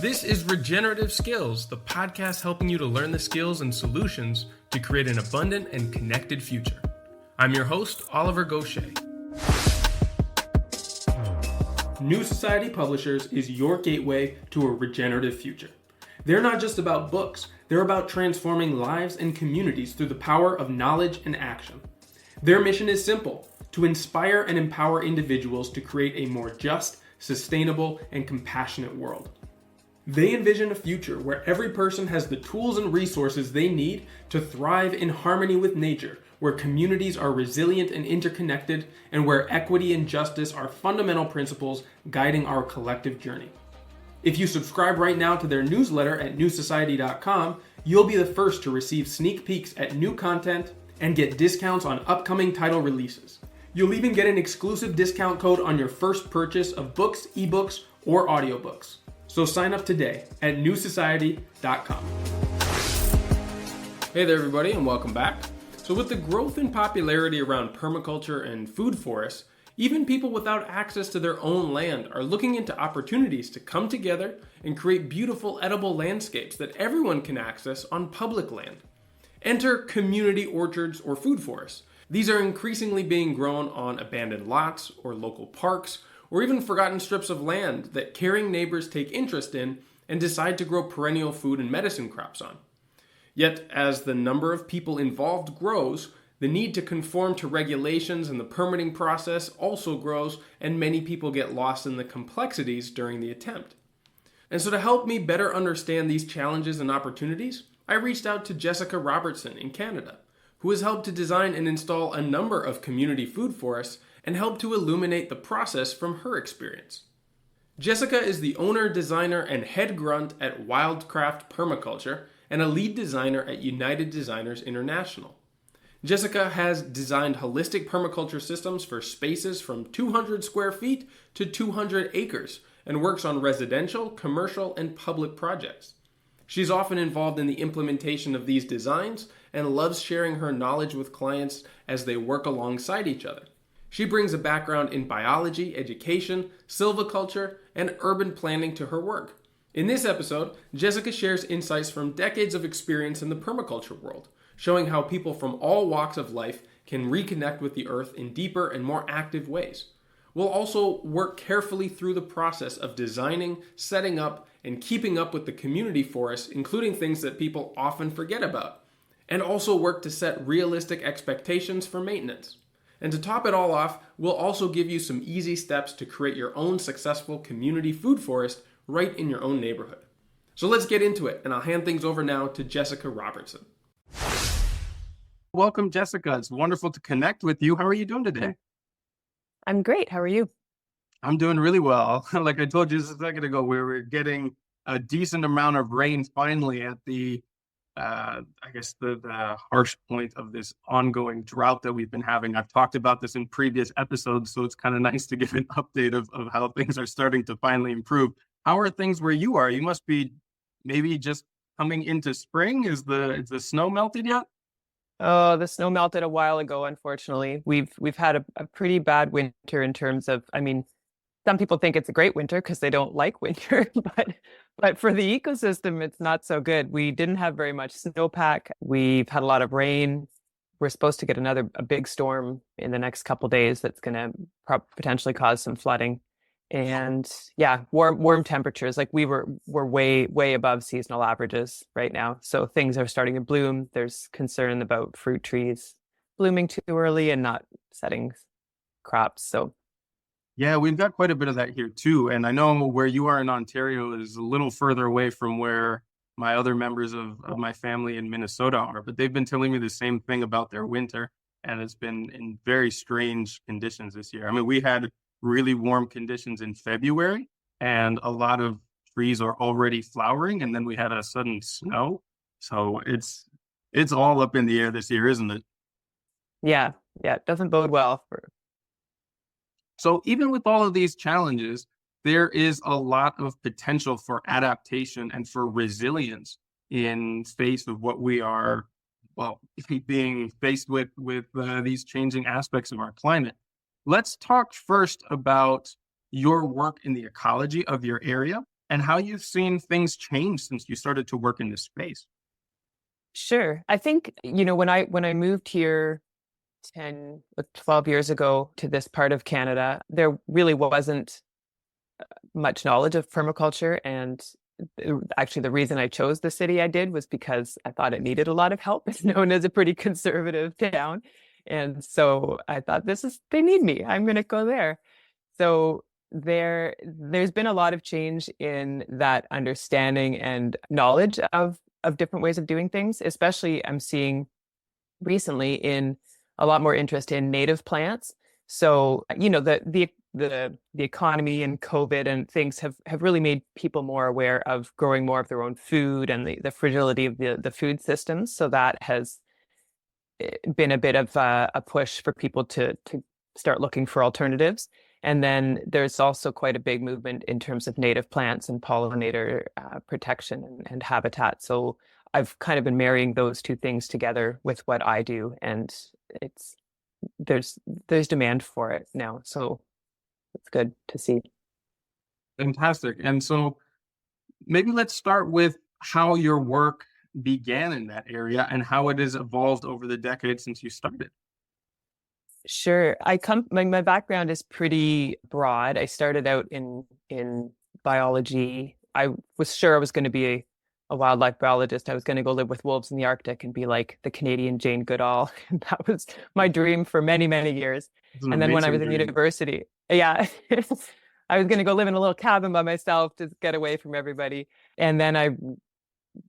This is Regenerative Skills, the podcast helping you to learn the skills and solutions to create an abundant and connected future. I'm your host, Oliver Gaucher. New Society Publishers is your gateway to a regenerative future. They're not just about books, they're about transforming lives and communities through the power of knowledge and action. Their mission is simple: to inspire and empower individuals to create a more just, sustainable, and compassionate world. They envision a future where every person has the tools and resources they need to thrive in harmony with nature, where communities are resilient and interconnected, and where equity and justice are fundamental principles guiding our collective journey. If you subscribe right now to their newsletter at newsociety.com, you'll be the first to receive sneak peeks at new content and get discounts on upcoming title releases. You'll even get an exclusive discount code on your first purchase of books, ebooks, or audiobooks. So sign up today at newsociety.com. Hey there, everybody, and welcome back. So with the growth in popularity around permaculture and food forests, even people without access to their own land are looking into opportunities to come together and create beautiful edible landscapes that everyone can access on public land. Enter community orchards or food forests. These are increasingly being grown on abandoned lots or local parks, or even forgotten strips of land that caring neighbors take interest in and decide to grow perennial food and medicine crops on. Yet, as the number of people involved grows, the need to conform to regulations and the permitting process also grows, and many people get lost in the complexities during the attempt. And so to help me better understand these challenges and opportunities, I reached out to Jessica Robertson in Canada, who has helped to design and install a number of community food forests and help to illuminate the process from her experience. Jessica is the owner, designer, and head grunt at Wildcraft Permaculture and a lead designer at United Designers International. Jessica has designed holistic permaculture systems for spaces from 200 square feet to 200 acres and works on residential, commercial, and public projects. She's often involved in the implementation of these designs and loves sharing her knowledge with clients as they work alongside each other. She brings a background in biology, education, silviculture, and urban planning to her work. In this episode, Jessica shares insights from decades of experience in the permaculture world, showing how people from all walks of life can reconnect with the earth in deeper and more active ways. We'll also work carefully through the process of designing, setting up, and keeping up with the community forests, including things that people often forget about, and also work to set realistic expectations for maintenance. And to top it all off, we'll also give you some easy steps to create your own successful community food forest right in your own neighborhood. So let's get into it, and I'll hand things over now to Jessica Robertson. Welcome, Jessica. It's wonderful to connect with you. How are you doing today? I'm great. How are you? I'm doing really well. Like I told you just a second ago, we were getting a decent amount of rain finally at the the harsh point of this ongoing drought that we've been having. I've talked about this in previous episodes, so it's kind of nice to give an update of how things are starting to finally improve. How are things where you are? You must be maybe just coming into spring. Is the snow melted yet? Oh, the snow melted a while ago, unfortunately. We've had a pretty bad winter in terms of, some people think it's a great winter because they don't like winter, but for the ecosystem, it's not so good. We didn't have very much snowpack. We've had a lot of rain. We're supposed to get a big storm in the next couple of days that's going to potentially cause some flooding. And yeah, warm temperatures. Like we're way above seasonal averages right now. So things are starting to bloom. There's concern about fruit trees blooming too early and not setting crops. So yeah, we've got quite a bit of that here too. And I know where you are in Ontario is a little further away from where my other members of my family in Minnesota are, but they've been telling me the same thing about their winter, and it's been in very strange conditions this year. We had really warm conditions in February, and a lot of trees are already flowering, and then we had a sudden snow. So it's all up in the air this year, isn't it? Yeah, it doesn't bode well for. So even with all of these challenges, there is a lot of potential for adaptation and for resilience in face of what we are, being faced with these changing aspects of our climate. Let's talk first about your work in the ecology of your area and how you've seen things change since you started to work in this space. Sure. I think, when I moved here 10, 12 years ago to this part of Canada, there really wasn't much knowledge of permaculture. And actually, the reason I chose the city I did was because I thought it needed a lot of help. It's known as a pretty conservative town. And so I thought, they need me. I'm going to go there. So there's been a lot of change in that understanding and knowledge of different ways of doing things. Especially I'm seeing recently in a lot more interest in native plants. So, the economy and COVID and things have really made people more aware of growing more of their own food and the fragility of the food systems. So that has been a bit of a push for people to start looking for alternatives. And then there's also quite a big movement in terms of native plants and pollinator protection and habitat. So I've kind of been marrying those two things together with what I do, and it's there's demand for it now. So it's good to see. Fantastic. And so maybe let's start with how your work began in that area and how it has evolved over the decades since you started. Sure. My background is pretty broad. I started out in biology. I was sure I was going to be a wildlife biologist. I was going to go live with wolves in the Arctic and be like the Canadian Jane Goodall. That was my dream for many, many years. It's an And then when I amazing was in dream. university, yeah, I was going to go live in a little cabin by myself to get away from everybody. And then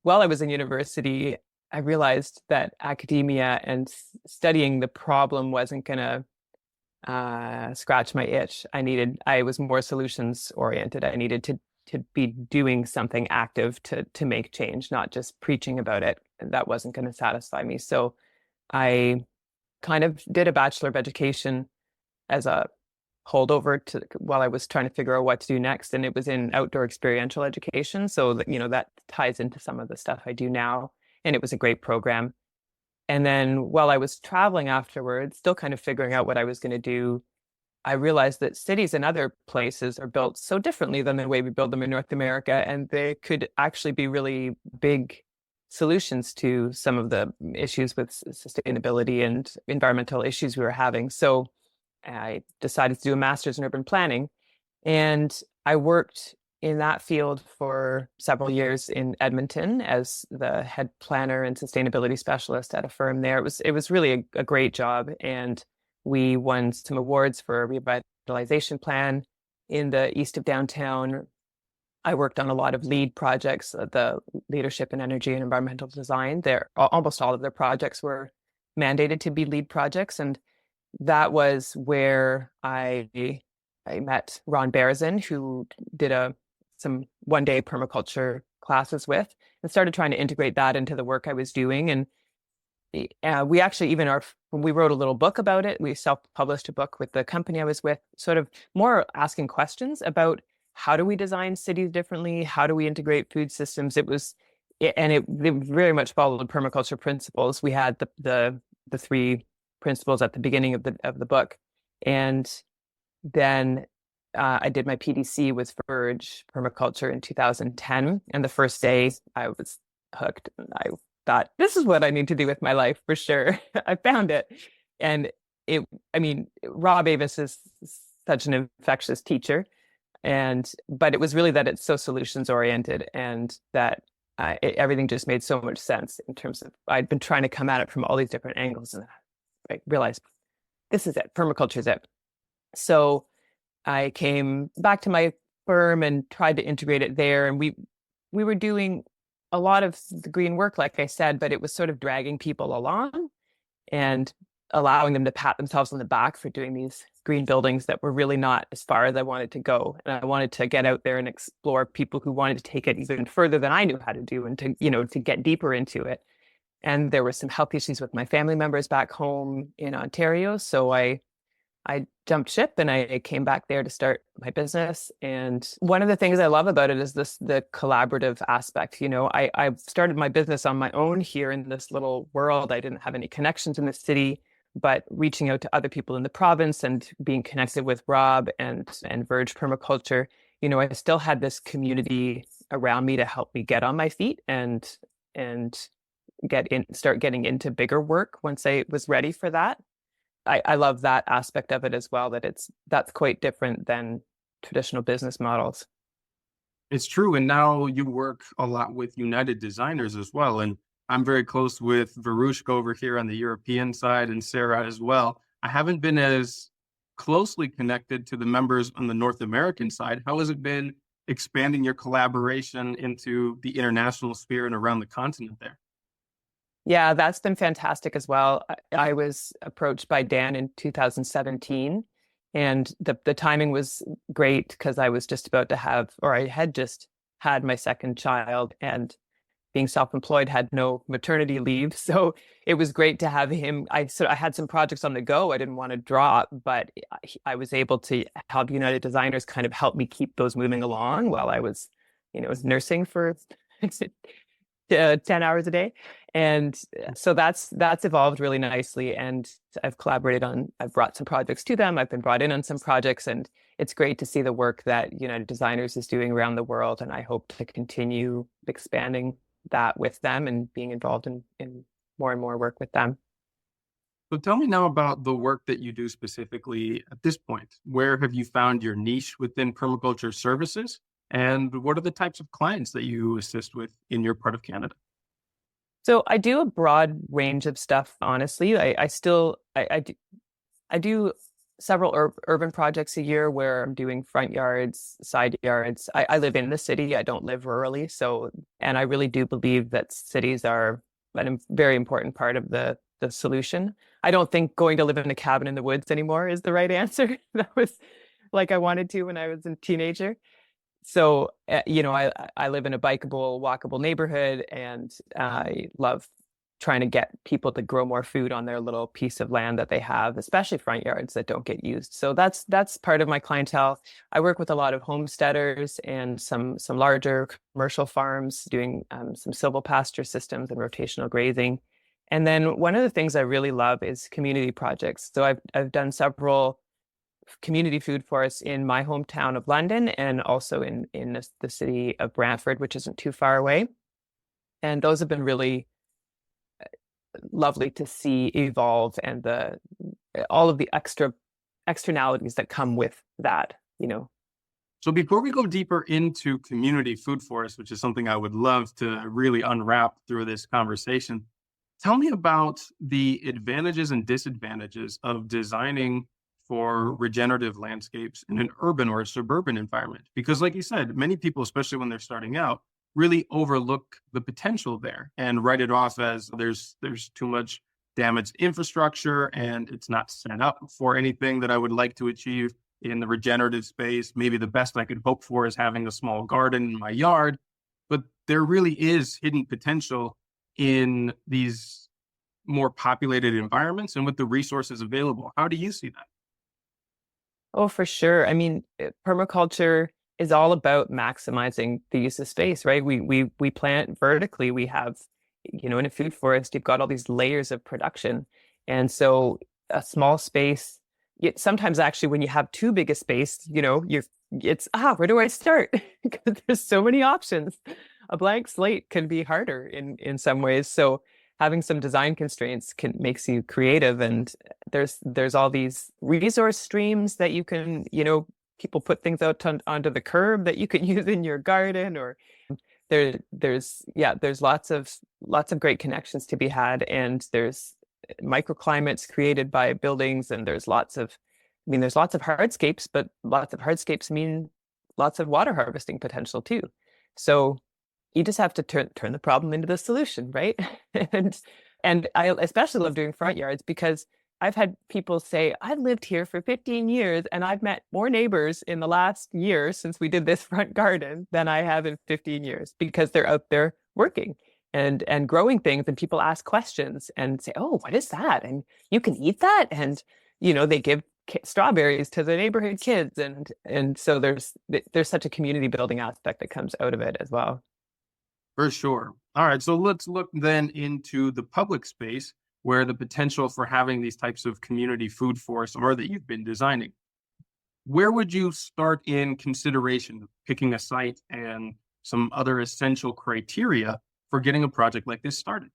while I was in university, I realized that academia and studying the problem wasn't going to scratch my itch. I was more solutions oriented. I needed to be doing something active to make change, not just preaching about it. That wasn't going to satisfy me. So I kind of did a Bachelor of Education as a holdover to while I was trying to figure out what to do next. And it was in outdoor experiential education. So that ties into some of the stuff I do now. And it was a great program. And then while I was traveling afterwards, still kind of figuring out what I was going to do, I realized that cities in other places are built so differently than the way we build them in North America. And they could actually be really big solutions to some of the issues with sustainability and environmental issues we were having. So I decided to do a master's in urban planning, and I worked in that field for several years in Edmonton as the head planner and sustainability specialist at a firm there. It was really a great job, and we won some awards for a revitalization plan in the east of downtown. I worked on a lot of LEED projects, the leadership in energy and environmental design. Almost all of their projects were mandated to be LEED projects, and that was where I met Ron Berzin, who did some one-day permaculture classes with, and started trying to integrate that into the work I was doing. And we actually when we wrote a little book about it, we self-published a book with the company I was with, sort of more asking questions about how do we design cities differently? How do we integrate food systems? It very much followed permaculture principles. We had the three principles at the beginning of the book, and then I did my PDC with Verge Permaculture in 2010, and the first day I was hooked. I thought, this is what I need to do with my life for sure. I found it, and Rob Avis is such an infectious teacher, but it was really that it's so solutions oriented, and that everything just made so much sense in terms of I'd been trying to come at it from all these different angles, and I realized this is it. Permaculture is it. So I came back to my firm and tried to integrate it there. And we were doing a lot of the green work, like I said, but it was sort of dragging people along and allowing them to pat themselves on the back for doing these green buildings that were really not as far as I wanted to go. And I wanted to get out there and explore people who wanted to take it even further than I knew how to do, and to get deeper into it. And there were some health issues with my family members back home in Ontario. So I jumped ship and I came back there to start my business. And one of the things I love about it is the collaborative aspect. I started my business on my own here in this little world. I didn't have any connections in the city, but reaching out to other people in the province and being connected with Rob and Verge Permaculture I still had this community around me to help me get on my feet and start getting into bigger work once I was ready for that. I love that aspect of it as well, that's quite different than traditional business models. It's true. And now you work a lot with United Designers as well. And I'm very close with Varushka over here on the European side and Sarah as well. I haven't been as closely connected to the members on the North American side. How has it been expanding your collaboration into the international sphere and around the continent there? Yeah, that's been fantastic as well. I was approached by Dan in 2017, and the timing was great because I was just about to have, or I had just had my second child, and being self-employed had no maternity leave. So it was great to have him. I had some projects on the go I didn't want to drop, but I was able to help United Designers kind of help me keep those moving along while I was, nursing for 10 hours a day. And so that's evolved really nicely. And I've brought some projects to them. I've been brought in on some projects, and it's great to see the work that United Designers is doing around the world. And I hope to continue expanding that with them and being involved in more and more work with them. So tell me now about the work that you do specifically at this point. Where have you found your niche within permaculture services? And what are the types of clients that you assist with in your part of Canada? So I do a broad range of stuff, honestly. I do several urban projects a year where I'm doing front yards, side yards. I live in the city. I don't live rurally. And I really do believe that cities are a very important part of the solution. I don't think going to live in a cabin in the woods anymore is the right answer. That was like I wanted to when I was a teenager. So, I live in a bikeable, walkable neighborhood, and I love trying to get people to grow more food on their little piece of land that they have, especially front yards that don't get used. So that's part of my clientele. I work with a lot of homesteaders and some larger commercial farms doing some silvopasture systems and rotational grazing. And then one of the things I really love is community projects. So I've done several community food forests in my hometown of London, and also in the city of Brantford, which isn't too far away. And those have been really lovely to see evolve, and all of the externalities that come with that. So before we go deeper into community food forests, which is something I would love to really unwrap through this conversation, tell me about the advantages and disadvantages of designing for regenerative landscapes in an urban or a suburban environment. Because like you said, many people, especially when they're starting out, really overlook the potential there and write it off as there's too much damaged infrastructure and it's not set up for anything that I would like to achieve in the regenerative space. Maybe the best I could hope for is having a small garden in my yard, but there really is hidden potential in these more populated environments and with the resources available. How do you see that? Oh, for sure. I mean, permaculture is all about maximizing the use of space, right? We plant vertically. We have, in a food forest, you've got all these layers of production, and so a small space. Sometimes actually, when you have too big a space, where do I start? Because there's so many options. A blank slate can be harder in some ways. So having some design constraints makes you creative, and there's all these resource streams that you can, people put things out onto the curb that you can use in your garden, or there's lots of great connections to be had, and there's microclimates created by buildings, and there's lots of hardscapes, but lots of hardscapes mean lots of water harvesting potential too. So you just have to turn the problem into the solution, right? and I especially love doing front yards because I've had people say, I've lived here for 15 years and I've met more neighbors in the last year since we did this front garden than I have in 15 years, because they're out there working and growing things, and people ask questions and say, oh, what is that? And you can eat that? And, they give strawberries to the neighborhood kids. And so there's such a community building aspect that comes out of it as well. For sure. All right. So let's look then into the public space where the potential for having these types of community food forests are that you've been designing. Where would you start in consideration of picking a site and some other essential criteria for getting a project like this started?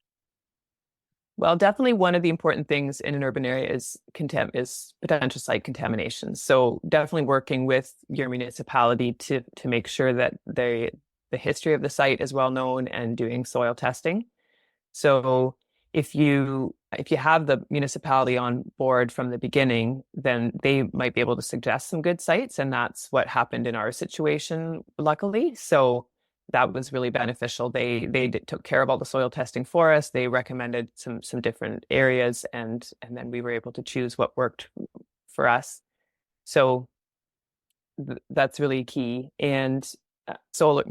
Well, definitely one of the important things in an urban area is potential site contamination. So definitely working with your municipality to make sure that the history of the site is well known and doing soil testing. So if you have the municipality on board from the beginning, then they might be able to suggest some good sites, and that's what happened in our situation, luckily. So that was really beneficial. They took care of all the soil testing for us. They recommended some different areas, and then we were able to choose what worked for us. So that's really key. And so,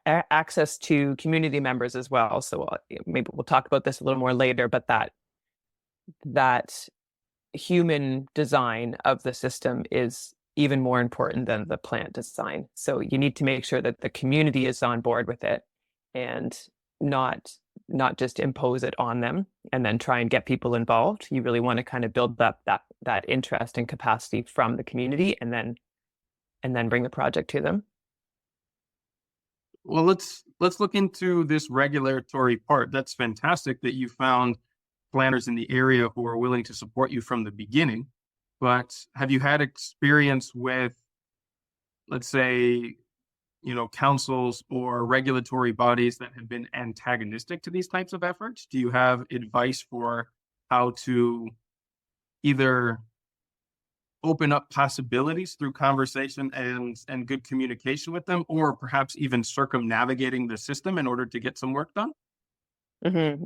access to community members as well. So maybe we'll talk about this a little more later, but that human design of the system is even more important than the plant design. So you need to make sure that the community is on board with it and not not just impose it on them and then try and get people involved. You really want to kind of build up that interest and capacity from the community and then bring the project to them. Well, let's look into this regulatory part. That's fantastic that you found planners in the area who are willing to support you from the beginning. But have you had experience with, let's say, councils or regulatory bodies that have been antagonistic to these types of efforts? Do you have advice for how to either open up possibilities through conversation and good communication with them, or perhaps even circumnavigating the system in order to get some work done?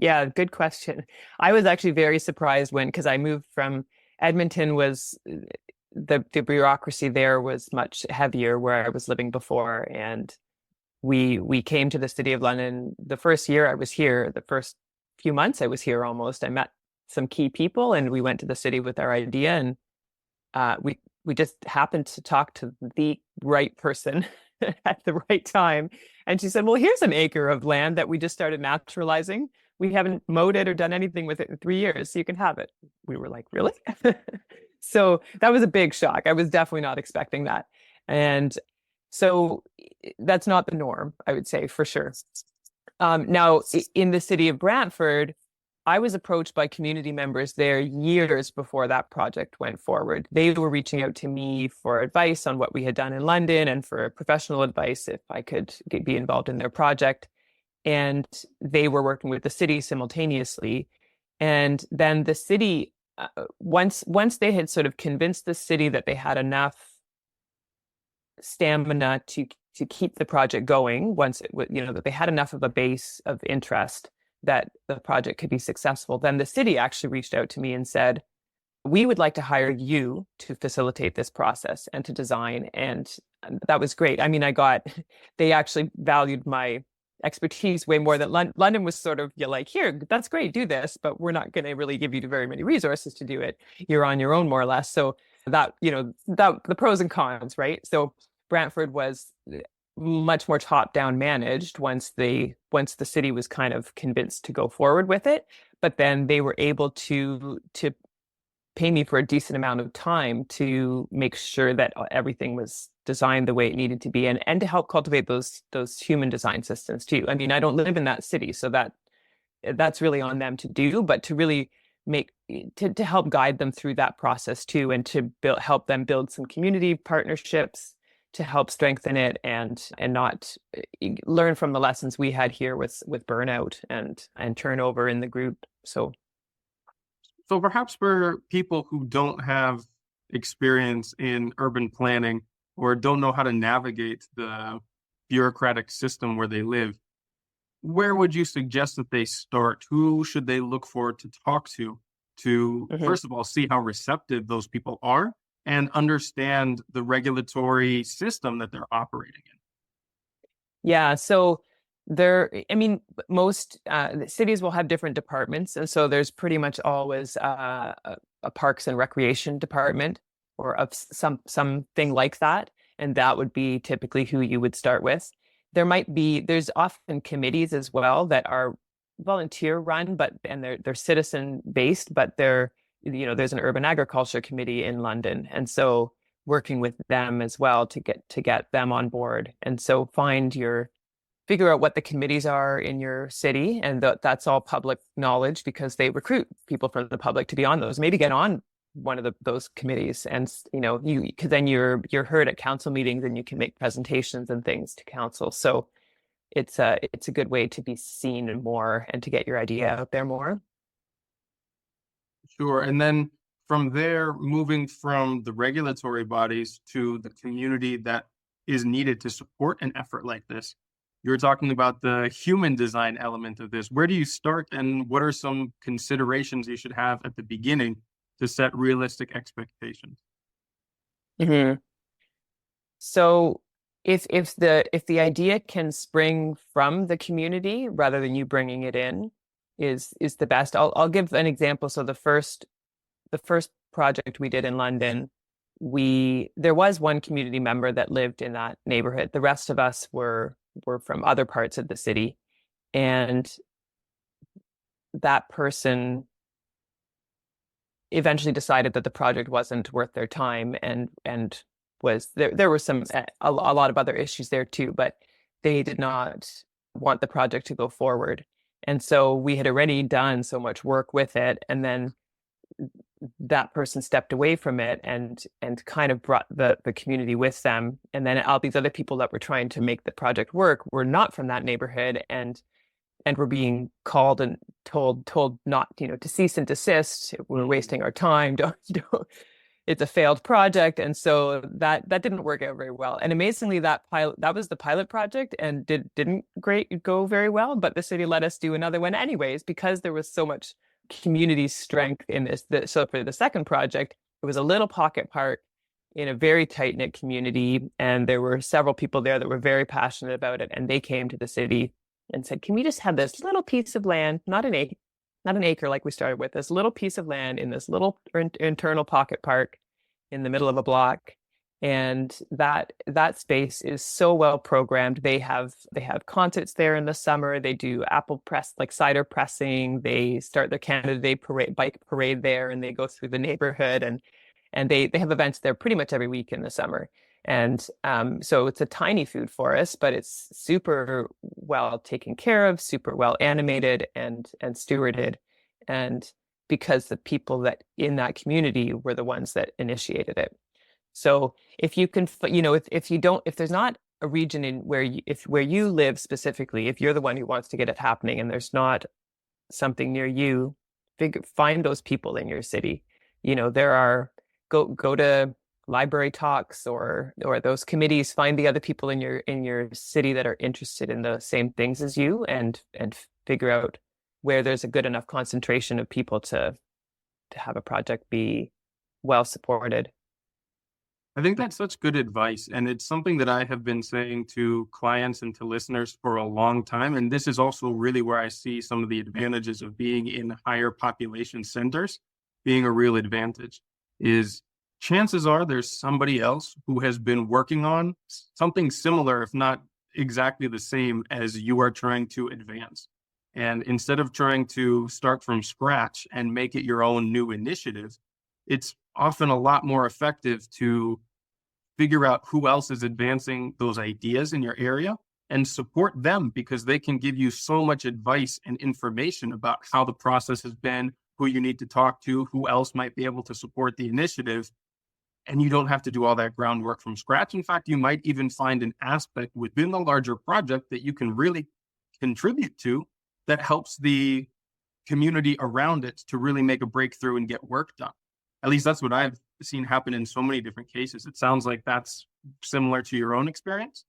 Yeah, good question. I was actually very surprised because I moved from Edmonton was the bureaucracy there was much heavier where I was living before, and we came to the city of London the first year I was here. The first few months I was here almost. I met some key people, and we went to the city with our idea, and we just happened to talk to the right person at the right time. And she said, well, here's an acre of land that we just started naturalizing. We haven't mowed it or done anything with it in 3 years, so you can have it. We were like, really? So that was a big shock. I was definitely not expecting that. And so that's not the norm, I would say, for sure. Now, in the city of Brantford, I was approached by community members there years before that project went forward. They were reaching out to me for advice on what we had done in London and for professional advice if I could be involved in their project. And they were working with the city simultaneously. And then the city, once they had sort of convinced the city that they had enough stamina to keep the project going, once that they had enough of a base of interest that the project could be successful, then the city actually reached out to me and said, we would like to hire you to facilitate this process and to design. And that was great. I mean, they actually valued my expertise way more than London was sort of, you're like, here, that's great, do this, but we're not going to really give you very many resources to do it. You're on your own, more or less. So that the pros and cons, right? So Brantford was much more top-down managed once the city was kind of convinced to go forward with it. But then they were able to pay me for a decent amount of time to make sure that everything was designed the way it needed to be, and to help cultivate those human design systems too. I mean, I don't live in that city, so that's really on them to do, but to really to help guide them through that process too, and to help them build some community partnerships to help strengthen it and not learn from the lessons we had here with burnout and turnover in the group. So perhaps for people who don't have experience in urban planning or don't know how to navigate the bureaucratic system where they live, where would you suggest that they start? Who should they look for to talk to first of all, see how receptive those people are and understand the regulatory system that they're operating in? Yeah, so most cities will have different departments, and so there's pretty much always a parks and recreation department or of something like that, and that would be typically who you would start with. There's often committees as well that are volunteer run, and they're citizen based, but there's an urban agriculture committee in London, and so working with them as well to get them on board. And so figure out what the committees are in your city, and that's all public knowledge because they recruit people from the public to be on those. Maybe get on one of those committees, and because then you're heard at council meetings and you can make presentations and things to council. So it's a good way to be seen more and to get your idea out there more. Sure. And then from there, moving from the regulatory bodies to the community that is needed to support an effort like this. You're talking about the human design element of this. Where do you start, and what are some considerations you should have at the beginning to set realistic expectations? Mm-hmm. So if the idea can spring from the community rather than you bringing it in is the best. I'll give an example. So the first project we did in London, there was one community member that lived in that neighborhood. The rest of us were from other parts of the city, and that person eventually decided that the project wasn't worth their time, and was there were a lot of other issues there too, but they did not want the project to go forward. And so we had already done so much work with it, and then that person stepped away from it and kind of brought the community with them. And then all these other people that were trying to make the project work were not from that neighborhood, and were being called and told not, to cease and desist. We're wasting our time. Don't. It's a failed project. And so that didn't work out very well. And amazingly, that was the pilot project, and didn't go very well. But the city let us do another one anyways, because there was so much community strength in this. So for the second project, it was a little pocket park in a very tight-knit community, and there were several people there that were very passionate about it, and they came to the city and said, can we just have this little piece of land, not an acre like we started with, this little piece of land in this little internal pocket park in the middle of a block. And that space is so well programmed. They have concerts there in the summer. They do apple press, like cider pressing. They start their Canada Day bike parade there, and they go through the neighborhood, and they have events there pretty much every week in the summer. And so it's a tiny food forest, but it's super well taken care of, super well animated and stewarded. And because the people that in that community were the ones that initiated it. So if you can, if there's not a region in where you live specifically, if you're the one who wants to get it happening and there's not something near you, find those people in your city. Go to library talks or those committees, find the other people in your city that are interested in the same things as you, and figure out where there's a good enough concentration of people to have a project be well supported. I think that's such good advice. And it's something that I have been saying to clients and to listeners for a long time. And this is also really where I see some of the advantages of being in higher population centers being a real advantage. Is chances are there's somebody else who has been working on something similar, if not exactly the same as you are trying to advance. And instead of trying to start from scratch and make it your own new initiative, it's often a lot more effective to figure out who else is advancing those ideas in your area and support them, because they can give you so much advice and information about how the process has been, who you need to talk to, who else might be able to support the initiative. And you don't have to do all that groundwork from scratch. In fact, you might even find an aspect within the larger project that you can really contribute to that helps the community around it to really make a breakthrough and get work done. At least that's what I've seen happen in so many different cases. It sounds like that's similar to your own experience.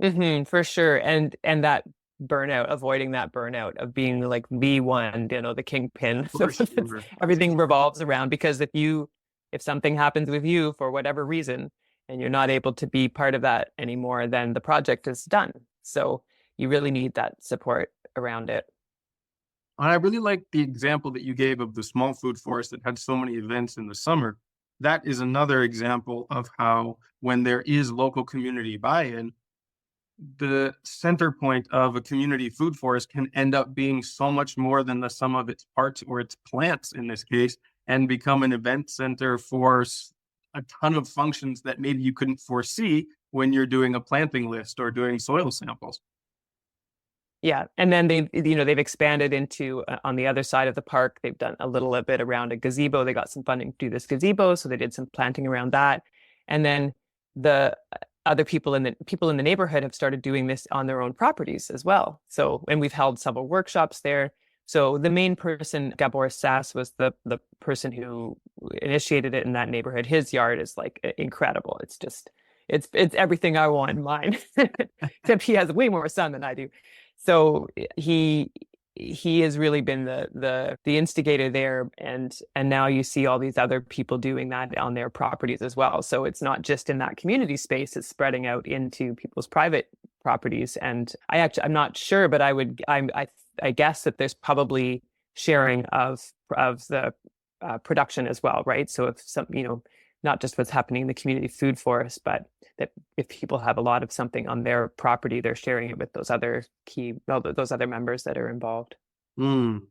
For sure. And that avoiding that burnout of being like the one, the kingpin. So Sure. everything revolves around, because if something happens with you for whatever reason and you're not able to be part of that anymore, then the project is done. So you really need that support around it. I really like the example that you gave of the small food forest that had so many events in the summer. That is another example of how, when there is local community buy-in, the center point of a community food forest can end up being so much more than the sum of its parts, or its plants in this case, and become an event center for a ton of functions that maybe you couldn't foresee when you're doing a planting list or doing soil samples. Yeah, and then they've expanded into on the other side of the park. They've done a little bit around a gazebo. They got some funding to do this gazebo, so they did some planting around that. And then the other people in the neighborhood have started doing this on their own properties as well. So, and we've held several workshops there. So the main person, Gabor Sass, was the person who initiated it in that neighborhood. His yard is like incredible. It's just it's everything I want in mine, except he has way more sun than I do. So he has really been the instigator there, and now you see all these other people doing that on their properties as well. So it's not just in that community space; it's spreading out into people's private properties. And I'm not sure, but I guess that there's probably sharing of the production as well, right? So if some, not just what's happening in the community food forest, but that if people have a lot of something on their property, they're sharing it with those other members that are involved. Mm.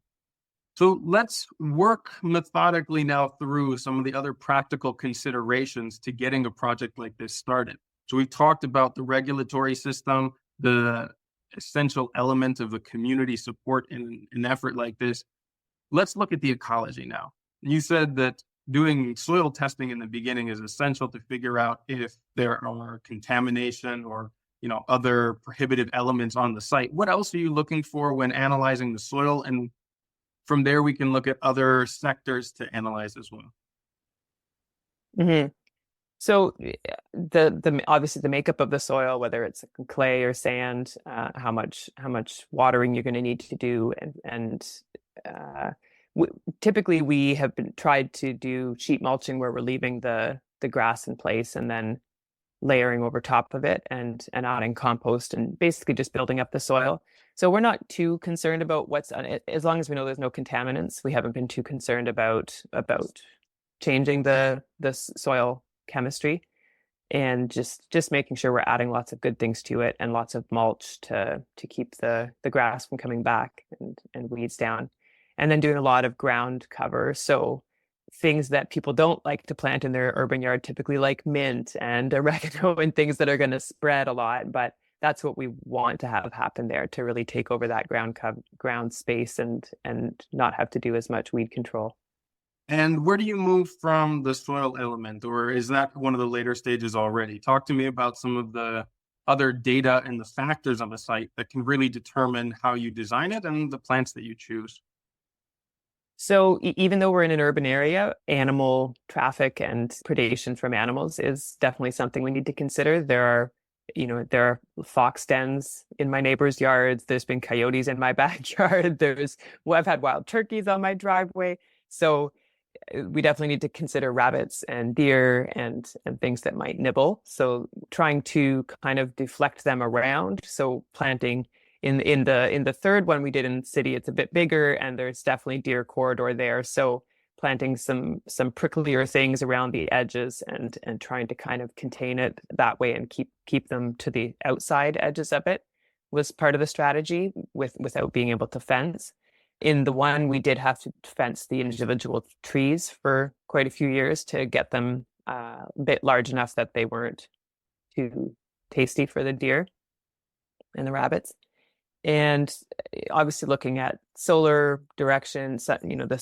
So let's work methodically now through some of the other practical considerations to getting a project like this started. So we've talked about the regulatory system, the essential element of the community support in an effort like this. Let's look at the ecology now. You said that doing soil testing in the beginning is essential to figure out if there are contamination or other prohibitive elements on the site. What else are you looking for when analyzing the soil? And from there, we can look at other sectors to analyze as well. Mm-hmm. So the obviously the makeup of the soil, whether it's clay or sand, how much watering you're going to need to do, and typically we have tried to do sheet mulching where we're leaving the grass in place and then layering over top of it and adding compost and basically just building up the soil. So we're not too concerned about what's on it, as long as we know there's no contaminants. We haven't been too concerned about changing the soil chemistry, and just making sure we're adding lots of good things to it and lots of mulch to keep the grass from coming back and weeds down, and then doing a lot of ground cover. So things that people don't like to plant in their urban yard, typically like mint and oregano and things that are going to spread a lot, but that's what we want to have happen there, to really take over that ground space and not have to do as much weed control. And where do you move from the soil element, or is that one of the later stages already? Talk to me about some of the other data and the factors on the site that can really determine how you design it and the plants that you choose. So even though we're in an urban area, animal traffic and predation from animals is definitely something we need to consider. There are fox dens in my neighbors' yards. There's been coyotes in my backyard. I've had wild turkeys on my driveway. So we definitely need to consider rabbits and deer and things that might nibble. So trying to kind of deflect them around. So planting in the third one we did in the city, it's a bit bigger and there's definitely deer corridor there. So planting some pricklier things around the edges and trying to kind of contain it that way and keep them to the outside edges of it was part of the strategy without being able to fence. In the one, we did have to fence the individual trees for quite a few years to get them a bit large enough that they weren't too tasty for the deer and the rabbits. And obviously looking at solar direction,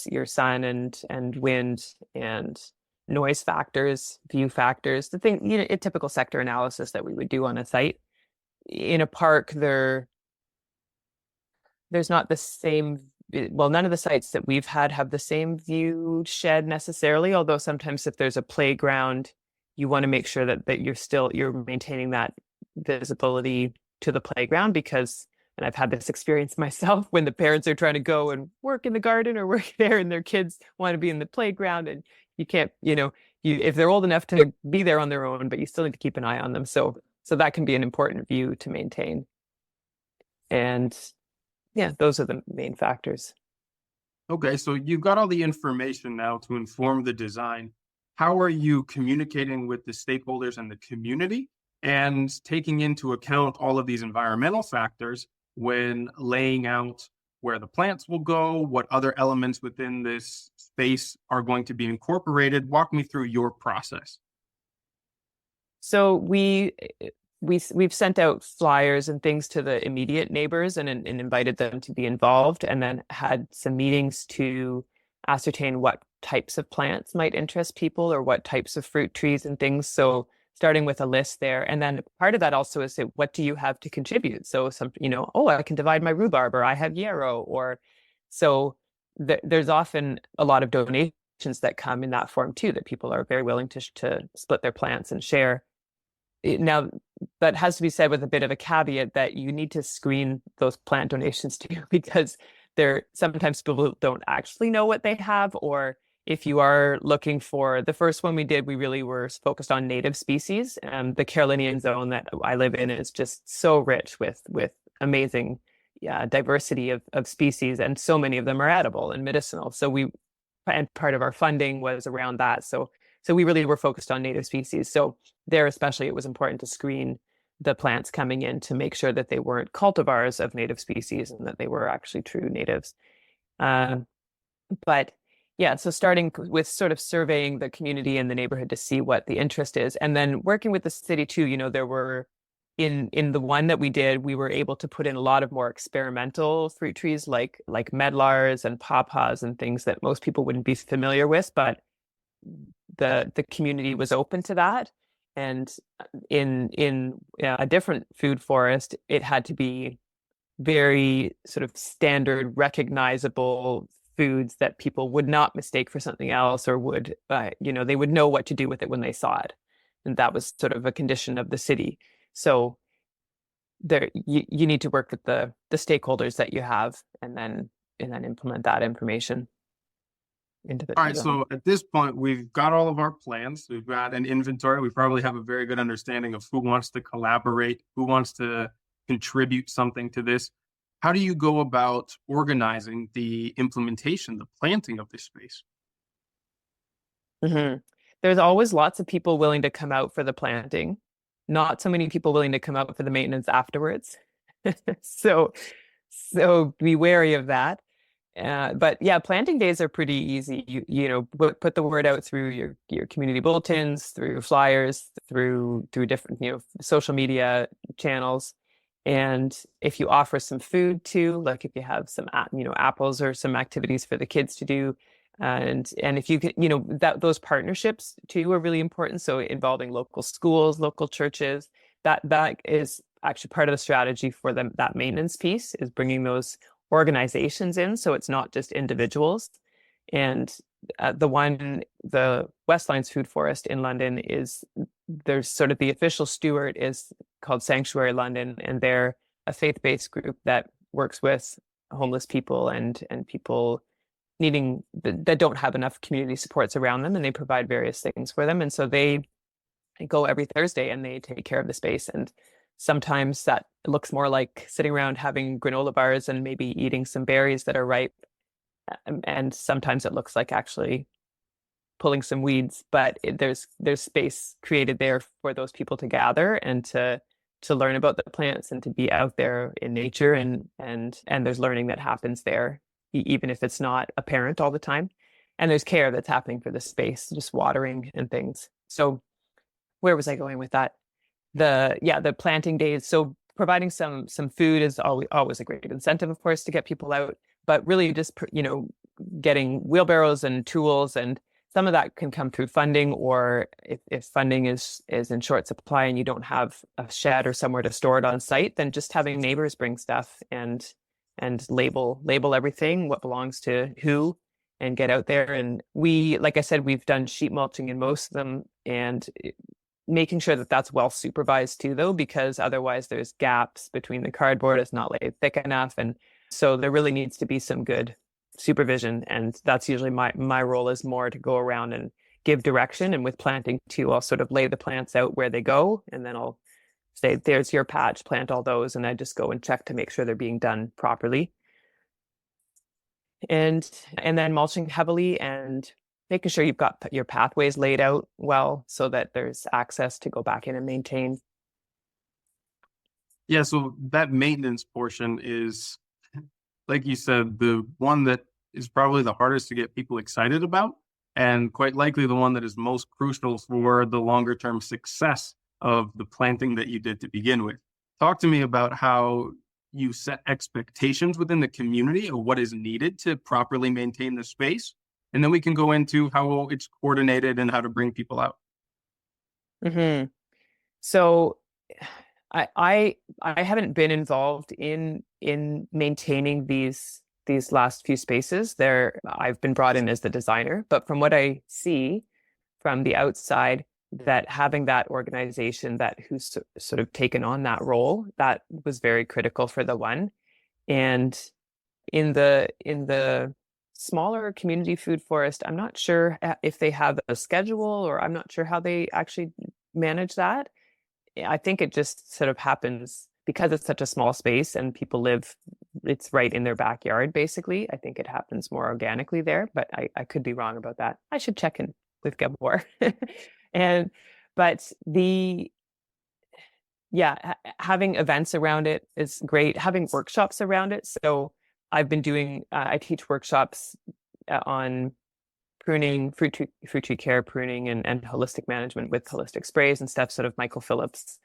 your sun and wind and noise factors, view factors, the thing, a typical sector analysis that we would do on a site. In a park, there's not the same. Well, none of the sites that we've had have the same view shed necessarily, although sometimes if there's a playground, you want to make sure that you're maintaining that visibility to the playground, because, and I've had this experience myself, when the parents are trying to go and work in the garden or work there and their kids want to be in the playground, and you can't, if they're old enough to be there on their own, but you still need to keep an eye on them. So that can be an important view to maintain. And yeah, those are the main factors. Okay, so you've got all the information now to inform the design. How are you communicating with the stakeholders and the community and taking into account all of these environmental factors when laying out where the plants will go, what other elements within this space are going to be incorporated? Walk me through your process. So we've sent out flyers and things to the immediate neighbors and invited them to be involved, and then had some meetings to ascertain what types of plants might interest people or what types of fruit trees and things. So starting with a list there, and then part of that also is that what do you have to contribute? So some, oh, I can divide my rhubarb, or I have yarrow, or so there's often a lot of donations that come in that form too, that people are very willing to split their plants and share. Now, that has to be said with a bit of a caveat that you need to screen those plant donations too, because sometimes people don't actually know what they have, or if you are looking for the first one we did, we really were focused on native species. And the Carolinian zone that I live in is just so rich with amazing diversity of species, and so many of them are edible and medicinal. And part of our funding was around that. So we really were focused on native species. So there especially, it was important to screen the plants coming in to make sure that they weren't cultivars of native species and that they were actually true natives. Uh, but yeah, so starting with sort of surveying the community and the neighborhood to see what the interest is, and then working with the city too. There were in the one that we did, we were able to put in a lot of more experimental fruit trees like medlars and pawpaws and things that most people wouldn't be familiar with, but the community was open to that. And in a different food forest, it had to be very sort of standard, recognizable foods that people would not mistake for something else, or would, they would know what to do with it when they saw it. And that was sort of a condition of the city. So you need to work with the stakeholders that you have, and then implement that information into the All right, so at this point, we've got all of our plans. We've got an inventory. We probably have a very good understanding of who wants to collaborate, who wants to contribute something to this. How do you go about organizing the implementation, the planting of this space? Mm-hmm. There's always lots of people willing to come out for the planting, not so many people willing to come out for the maintenance afterwards. So be wary of that. But yeah, planting days are pretty easy. Put the word out through your community bulletins, through flyers, through different social media channels. And if you offer some food too, like if you have some apples or some activities for the kids to do, and if you could, that those partnerships too are really important. So involving local schools, local churches, that is actually part of the strategy for them. That maintenance piece is bringing those organizations in, so it's not just individuals. And the Westlines Food Forest in London there's sort of the official steward is called Sanctuary London, and they're a faith-based group that works with homeless people and people that don't have enough community supports around them, and they provide various things for them. And so they go every Thursday and they take care of the space. And sometimes that looks more like sitting around having granola bars and maybe eating some berries that are ripe. And sometimes it looks like actually pulling some weeds, but there's space created there for those people to gather and to learn about the plants and to be out there in nature, and there's learning that happens there, even if it's not apparent all the time. And there's care that's happening for the space, just watering and things. So where was I going with that? The planting days. So providing some food is always a great incentive, of course, to get people out, but really just getting wheelbarrows and tools, and some of that can come through funding, or if funding is in short supply and you don't have a shed or somewhere to store it on site, then just having neighbors bring stuff and label everything, what belongs to who, and get out there. And like I said, we've done sheet mulching in most of them, and making sure that that's well supervised too, though, because otherwise there's gaps between the cardboard, it's not laid thick enough. And so there really needs to be some good supervision. And that's usually my role, is more to go around and give direction. And with planting too, I'll sort of lay the plants out where they go, and then I'll say, there's your patch, plant all those. And I just go and check to make sure they're being done properly. And then mulching heavily and making sure you've got your pathways laid out well so that there's access to go back in and maintain. Yeah, so that maintenance portion is, like you said, the one that is probably the hardest to get people excited about, and quite likely the one that is most crucial for the longer term success of the planting that you did to begin with. Talk to me about how you set expectations within the community of what is needed to properly maintain the space. And then we can go into how it's coordinated and how to bring people out. Hmm. So I haven't been involved in maintaining these last few spaces. I've been brought in as the designer, but from what I see from the outside, that having that organization who's sort of taken on that role, that was very critical for the one. And in the smaller community food forest, I'm not sure if they have a schedule, or I'm not sure how they actually manage that. I think it just sort of happens because it's such a small space and people live, it's right in their backyard, basically. I think it happens more organically there, but I could be wrong about that. I should check in with Gabor. And, but having events around it is great. Having workshops around it. So I've been doing, I teach workshops on pruning, fruit tree care, pruning, and holistic management with holistic sprays and stuff, sort of Michael Phillips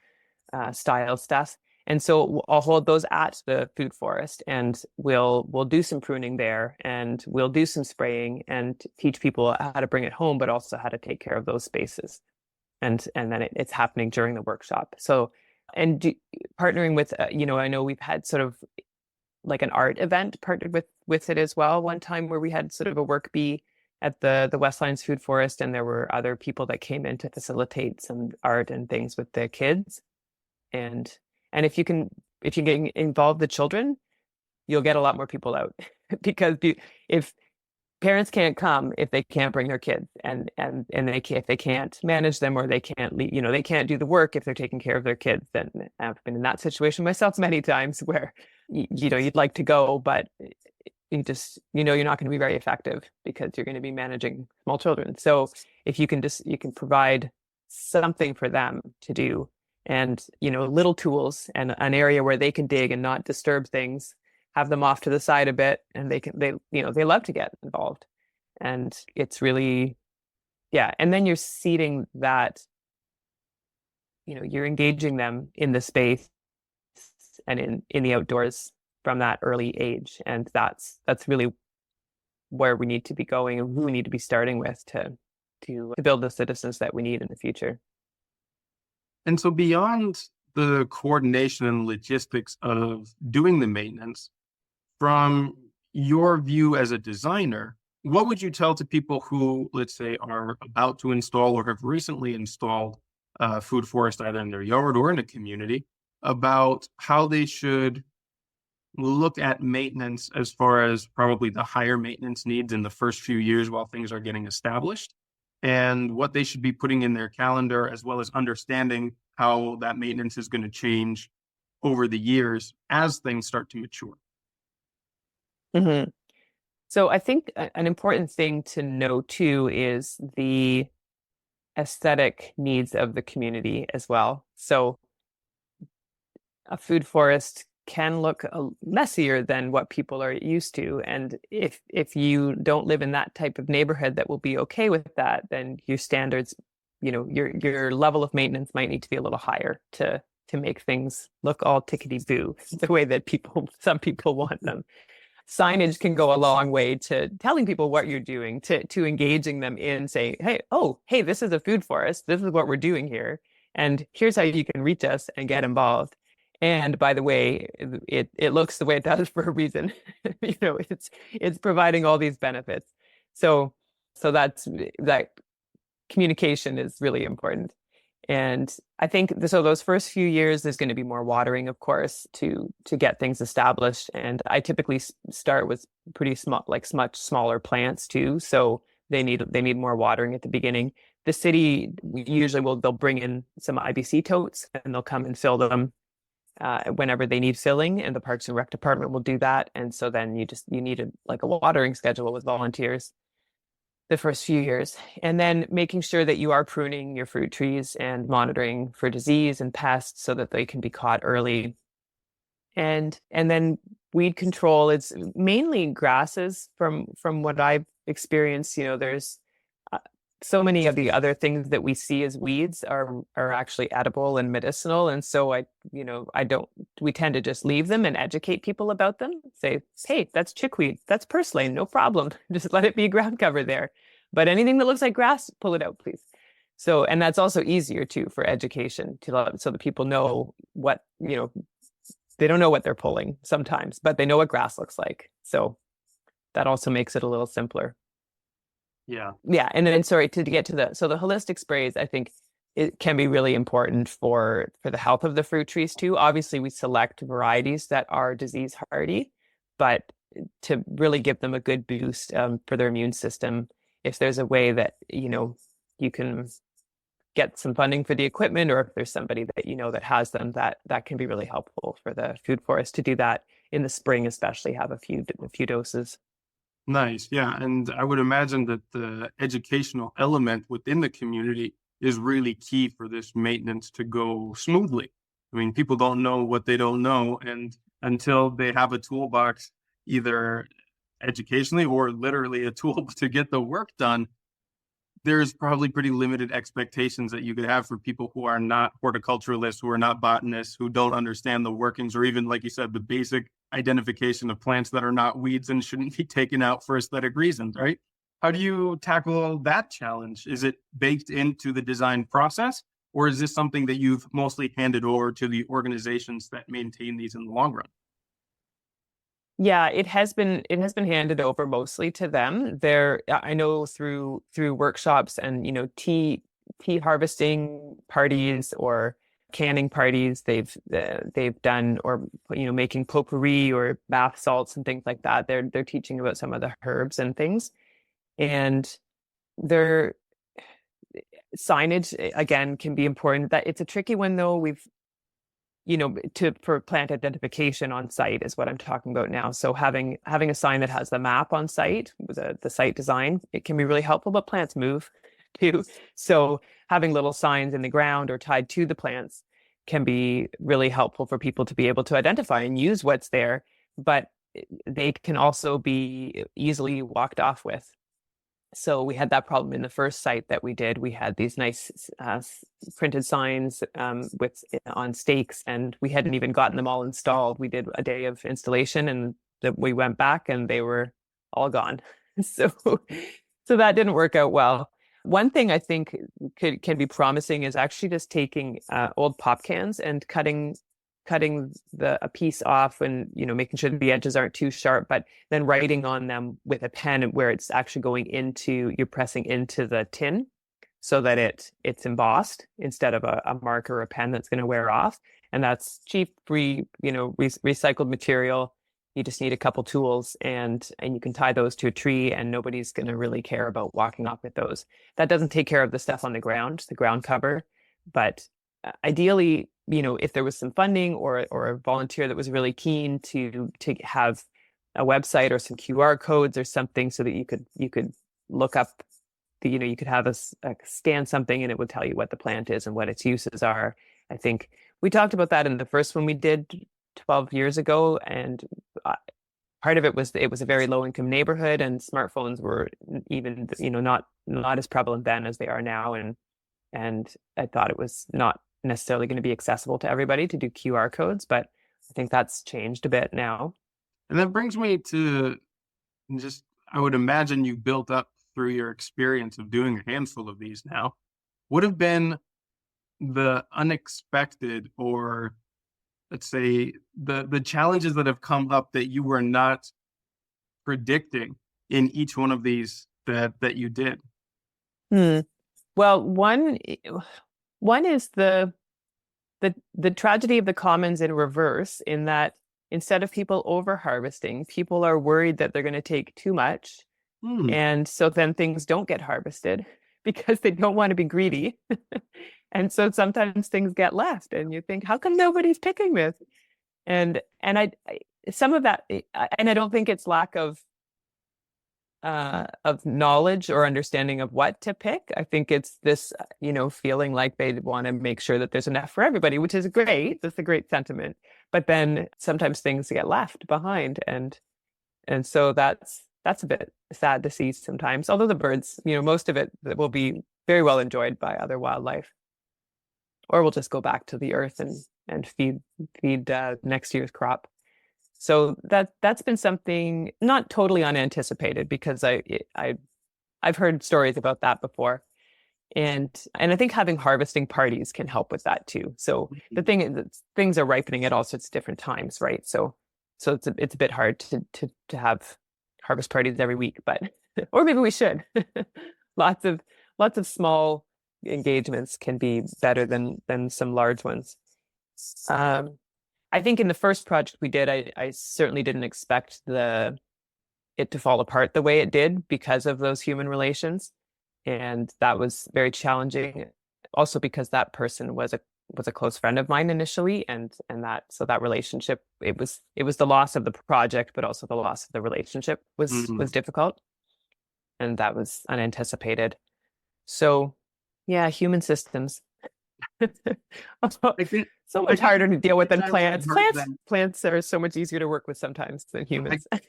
style stuff. And so I'll hold those at the food forest, and we'll do some pruning there, and we'll do some spraying and teach people how to bring it home, but also how to take care of those spaces. And then it's happening during the workshop. So, partnering with, I know we've had sort of like an art event partnered with it as well one time, where we had sort of a work bee at the Westlands Food Forest, and there were other people that came in to facilitate some art and things with the kids. And if you can involve the children, you'll get a lot more people out because if parents can't come, if they can't bring their kids, and if they can't manage them, or they can't they can't do the work if they're taking care of their kids. Then I've been in that situation myself many times where you'd like to go, but you just you're not going to be very effective because you're going to be managing small children. So if you can provide something for them to do, and little tools and an area where they can dig and not disturb things, have them off to the side a bit, and they love to get involved. And it's really, and then you're seeding that, you're engaging them in the space and in the outdoors from that early age. And that's really where we need to be going, and who we need to be starting with to build the citizens that we need in the future. And so beyond the coordination and logistics of doing the maintenance, from your view as a designer, what would you tell to people who, let's say, are about to install or have recently installed food forest either in their yard or in a community, about how they should look at maintenance as far as probably the higher maintenance needs in the first few years while things are getting established, and what they should be putting in their calendar, as well as understanding how that maintenance is going to change over the years as things start to mature? Mm-hmm. So I think an important thing to know too is the aesthetic needs of the community as well. So a food forest can look messier than what people are used to. And if you don't live in that type of neighborhood that will be okay with that, then your standards, your level of maintenance might need to be a little higher to make things look all tickety-boo the way that some people want them. Signage can go a long way to telling people what you're doing, to engaging them in saying, hey, this is a food forest. This is what we're doing here. And here's how you can reach us and get involved. And by the way, it looks the way it does for a reason. It's providing all these benefits. So that communication is really important. And I think so those first few years, there's going to be more watering, of course, to get things established. And I typically start with pretty small, like much smaller plants too. So they need more watering at the beginning. The city they'll bring in some IBC totes, and they'll come and fill them whenever they need filling, and the Parks and Rec department will do that. And so then you need a watering schedule with volunteers the first few years, and then making sure that you are pruning your fruit trees and monitoring for disease and pests so that they can be caught early. And then weed control, it's mainly grasses from what I've experienced. There's so many of the other things that we see as weeds are actually edible and medicinal. And so we tend to just leave them and educate people about them. Say, hey, that's chickweed, that's purslane, no problem. Just let it be ground cover there. But anything that looks like grass, pull it out, please. So, and that's also easier too for education so that people know what, they don't know what they're pulling sometimes, but they know what grass looks like. So that also makes it a little simpler. Yeah. Yeah. And then, sorry, to get to the holistic sprays, I think it can be really important for the health of the fruit trees too. Obviously, we select varieties that are disease hardy, but to really give them a good boost for their immune system, if there's a way that, you can get some funding for the equipment, or if there's somebody that that has them, that can be really helpful for the food forest to do that in the spring, especially have a few doses. Nice. Yeah. And I would imagine that the educational element within the community is really key for this maintenance to go smoothly. I mean, people don't know what they don't know. And until they have a toolbox, either educationally or literally a tool to get the work done, there's probably pretty limited expectations that you could have for people who are not horticulturalists, who are not botanists, who don't understand the workings, or even, like you said, the basic identification of plants that are not weeds and shouldn't be taken out for aesthetic reasons, right? How do you tackle that challenge? Is it baked into the design process, or is this something that you've mostly handed over to the organizations that maintain these in the long run? Yeah, it has been handed over mostly to them. I know through workshops and tea harvesting parties or canning parties they've done, or making potpourri or bath salts and things like that. They're teaching about some of the herbs and things, and their signage again can be important. That it's a tricky one though. We've for plant identification on site is what I'm talking about now. So having a sign that has the map on site with the site design, it can be really helpful, but plants move too. So having little signs in the ground or tied to the plants can be really helpful for people to be able to identify and use what's there, but they can also be easily walked off with. So we had that problem in the first site that we did. We had these nice printed signs on stakes, and we hadn't even gotten them all installed. We did a day of installation, and we went back, and they were all gone. So that didn't work out well. One thing I think can be promising is actually just taking old pop cans and cutting a piece off, and making sure that the edges aren't too sharp, but then writing on them with a pen where it's actually you're pressing into the tin so that it's embossed instead of a marker or a pen that's going to wear off. And that's cheap, free, recycled material. You just need a couple tools, and you can tie those to a tree, and nobody's going to really care about walking off with those. That doesn't take care of the stuff on the ground cover, but ideally, if there was some funding or a volunteer that was really keen to have a website or some QR codes or something, so that you could look up you could have scan something and it would tell you what the plant is and what its uses are. I think we talked about that in the first one we did 12 years ago, and part of it was a very low income neighborhood, and smartphones were even not as prevalent then as they are now, and I thought it was not necessarily going to be accessible to everybody to do QR codes, but I think that's changed a bit now. And that brings me to I would imagine you built up through your experience of doing a handful of these now. What have been the unexpected, or let's say the challenges that have come up that you were not predicting in each one of these that you did? Well, one is the tragedy of the commons in reverse, in that instead of people over harvesting, people are worried that they're going to take too much. And so then things don't get harvested because they don't want to be greedy. And so sometimes things get left, and you think, how come nobody's picking this? And I some of that, and I don't think it's lack of knowledge or understanding of what to pick. I think it's this, feeling like they want to make sure that there's enough for everybody, which is great. That's a great sentiment. But then sometimes things get left behind, and so that's that's a bit sad to see sometimes. Although the birds, most of it will be very well enjoyed by other wildlife, or we'll just go back to the earth and feed next year's crop. So that's been something not totally unanticipated, because I've heard stories about that before. And I think having harvesting parties can help with that too. So the thing is that things are ripening at all sorts of different times, right? So it's a bit hard to have harvest parties every week, but or maybe we should. lots of small engagements can be better than some large ones. I think in the first project we did, I certainly didn't expect it to fall apart the way it did because of those human relations. And that was very challenging. Also because that person was a close friend of mine initially, and that relationship, it was the loss of the project, but also the loss of the relationship was difficult. And that was unanticipated. So yeah, human systems. So much harder to deal with than plants. Plants are so much easier to work with sometimes than humans. I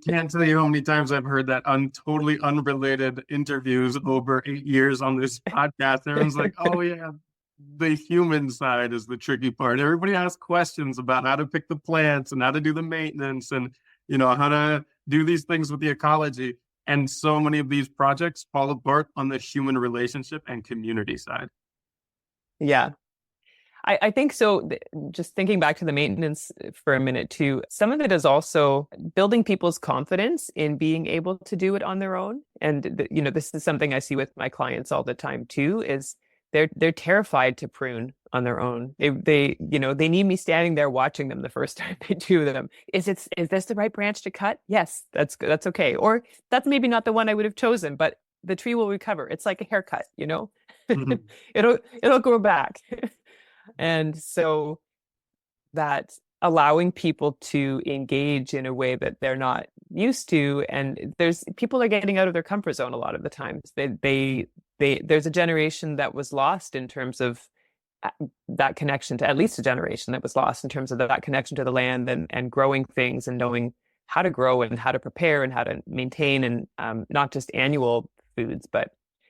can't tell you how many times I've heard that on totally unrelated interviews over 8 years on this podcast. Everyone's like, oh yeah, the human side is the tricky part. Everybody asks questions about how to pick the plants and how to do the maintenance and, how to do these things with the ecology. And so many of these projects fall apart on the human relationship and community side. Yeah. I think so. Just thinking back to the maintenance for a minute too, some of it is also building people's confidence in being able to do it on their own. And this is something I see with my clients all the time too, is they're terrified to prune on their own. They need me standing there watching them the first time they do them. Is this the right branch to cut? Yes, that's okay. Or that's maybe not the one I would have chosen, but the tree will recover. It's like a haircut, Mm-hmm. It'll grow back. And so that allowing people to engage in a way that they're not used to, and people are getting out of their comfort zone a lot of the times. There's a generation that was lost in terms of that connection to, at least a generation that was lost in terms of that connection to the land and growing things and knowing how to grow and how to prepare and how to maintain, and not just annual foods,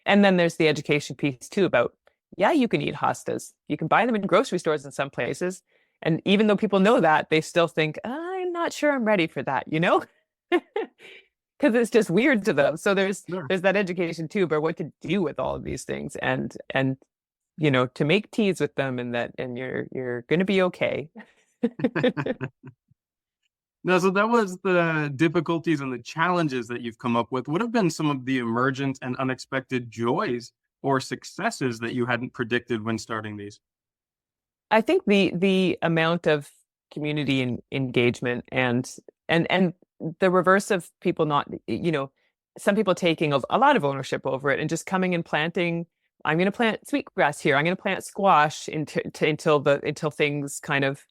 and then there's the education piece too about, yeah, you can eat hostas. You can buy them in grocery stores in some places. And even though people know that, they still think, I'm not sure I'm ready for that, Because it's just weird to them. So there's that education too about what to do with all of these things and to make teas with them, and you're going to be okay. No, so that was the difficulties and the challenges that you've come up with. What have been some of the emergent and unexpected joys or successes that you hadn't predicted when starting these? I think the amount of community engagement and the reverse of people not, some people taking a lot of ownership over it and just coming and planting. I'm going to plant sweetgrass here. I'm going to plant squash until things kind of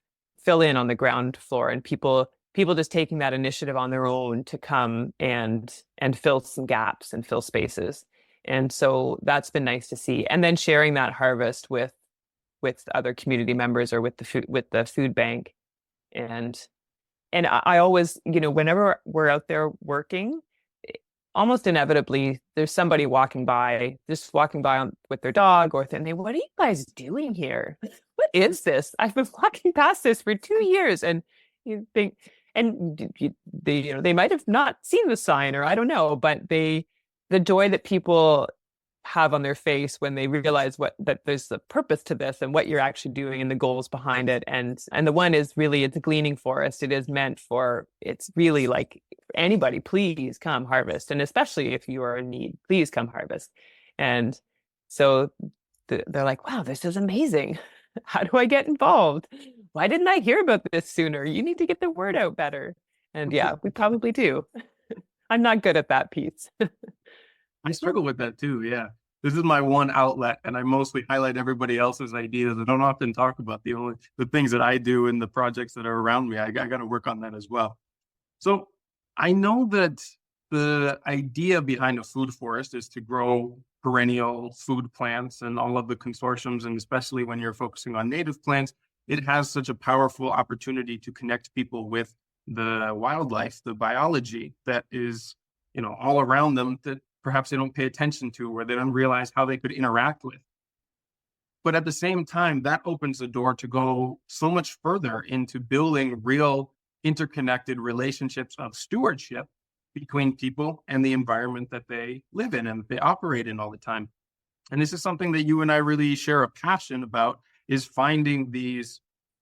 fill in on the ground floor, and people just taking that initiative on their own to come and fill some gaps and fill spaces. And so that's been nice to see. And then sharing that harvest with other community members or with the food bank. And I always, whenever we're out there working, almost inevitably there's somebody walking by with their dog, and what are you guys doing here? What is this? I've been walking past this for 2 years. And you think, and they might have not seen the sign, or I don't know, but the joy that people have on their face when they realize that there's a purpose to this and what you're actually doing and the goals behind it. And the one is really, it's a gleaning forest. It is meant for, it's really like, anybody, please come harvest. And especially if you are in need, please come harvest. And so they're like, wow, this is amazing. How do I get involved? Why didn't I hear about this sooner? You need to get the word out better. And yeah, we probably do. I'm not good at that piece. I struggle with that too. Yeah. This is my one outlet, and I mostly highlight everybody else's ideas. I don't often talk about the things that I do and the projects that are around me. I got to work on that as well. So I know that the idea behind a food forest is to grow perennial food plants and all of the consortiums, and especially when you're focusing on native plants, it has such a powerful opportunity to connect people with the wildlife, the biology that is all around them that perhaps they don't pay attention to, or they don't realize how they could interact with. But at the same time, that opens the door to go so much further into building real interconnected relationships of stewardship between people and the environment that they live in and they operate in all the time. And this is something that you and I really share a passion about, is finding these